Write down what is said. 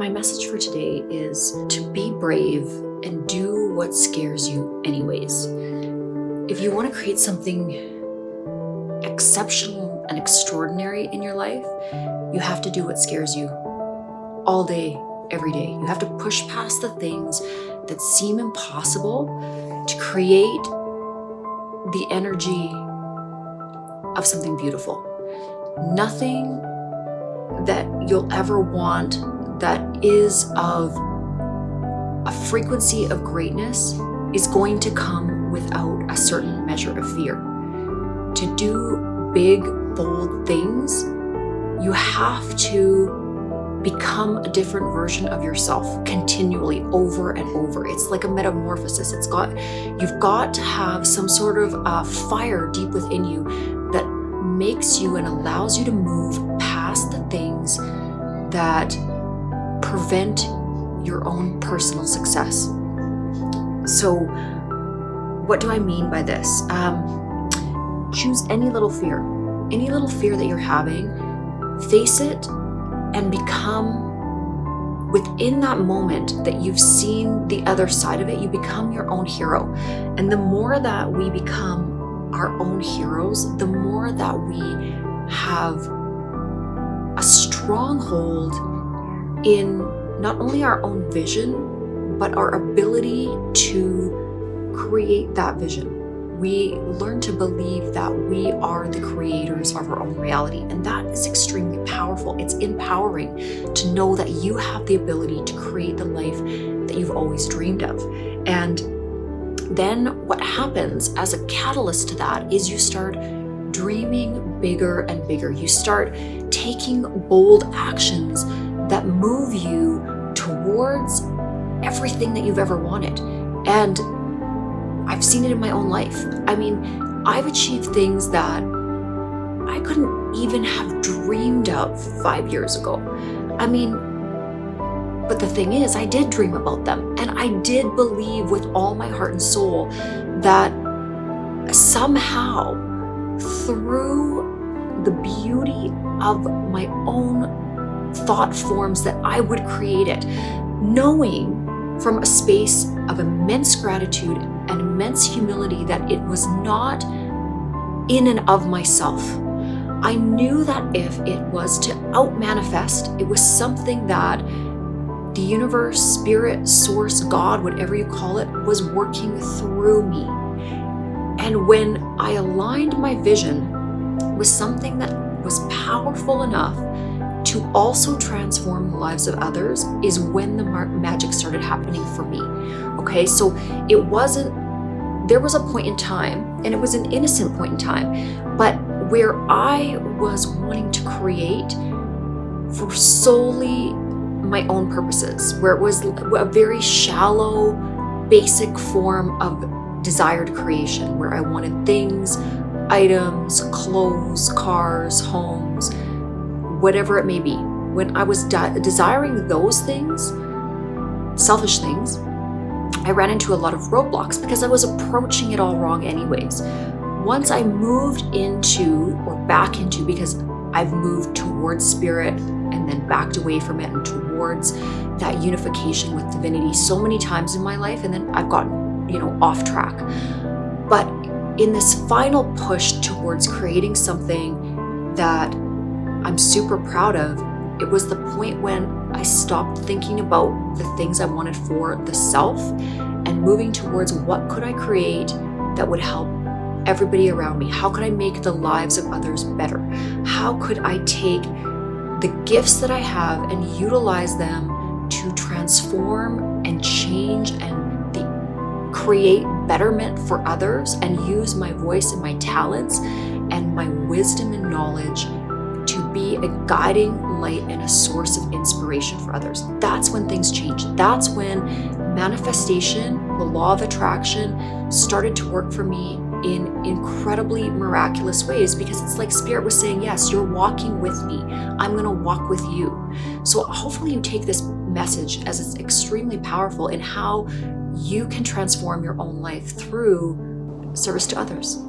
my message for today is to be brave and do what scares you anyways. If you want to create something exceptional and extraordinary in your life, you have to do what scares you all day, every day. You have to push past the things that seem impossible to create the energy of something beautiful. Nothing that you'll ever want that is of a frequency of greatness is going to come without a certain measure of fear. To do big, bold things, you have to become a different version of yourself continually, over and over. It's like a metamorphosis. You've got to have some sort of fire deep within you that makes you and allows you to move past the things that prevent your own personal success. So what do I mean by this? Choose any little fear that you're having, face it, and become, within that moment that you've seen the other side of it, you become your own hero. And the more that we become our own heroes, the more that we have a stronghold in not only our own vision, but our ability to create that vision. We learn to believe that we are the creators of our own reality. And that is extremely powerful. It's empowering to know that you have the ability to create the life that you've always dreamed of. And then what happens as a catalyst to that is you start dreaming bigger and bigger. You start taking bold actions that move you towards everything that you've ever wanted. And I've seen it in my own life. I mean, I've achieved things that I couldn't even have dreamed of 5 years ago. I mean, but the thing is, I did dream about them, and I did believe with all my heart and soul that somehow, through the beauty of my own thought forms, that I would create it, knowing from a space of immense gratitude and immense humility that it was not in and of myself. I knew that if it was to out-manifest, it was something that the universe, spirit, source, God, whatever you call it, was working through me. And when I aligned my vision with something that was powerful enough to also transform the lives of others, is when the magic started happening for me. Okay, so there was a point in time, and it was an innocent point in time, but where I was wanting to create for solely my own purposes, where it was a very shallow, basic form of desired creation, where I wanted things, items, clothes, cars, homes, whatever it may be. When I was desiring those things, selfish things, I ran into a lot of roadblocks because I was approaching it all wrong anyways. Once I moved into, or back into, because I've moved towards spirit and then backed away from it and towards that unification with divinity so many times in my life, and then I've gotten, off track. But in this final push towards creating something that I'm super proud of, it was the point when I stopped thinking about the things I wanted for the self and moving towards what could I create that would help everybody around me? How could I make the lives of others better? How could I take the gifts that I have and utilize them to transform and change and create betterment for others, and use my voice and my talents and my wisdom and knowledge to be a guiding light and a source of inspiration for others? That's when things change. That's when manifestation, the law of attraction, started to work for me in incredibly miraculous ways, because it's like spirit was saying, yes, you're walking with me. I'm going to walk with you. So hopefully you take this message as it's extremely powerful in how you can transform your own life through service to others.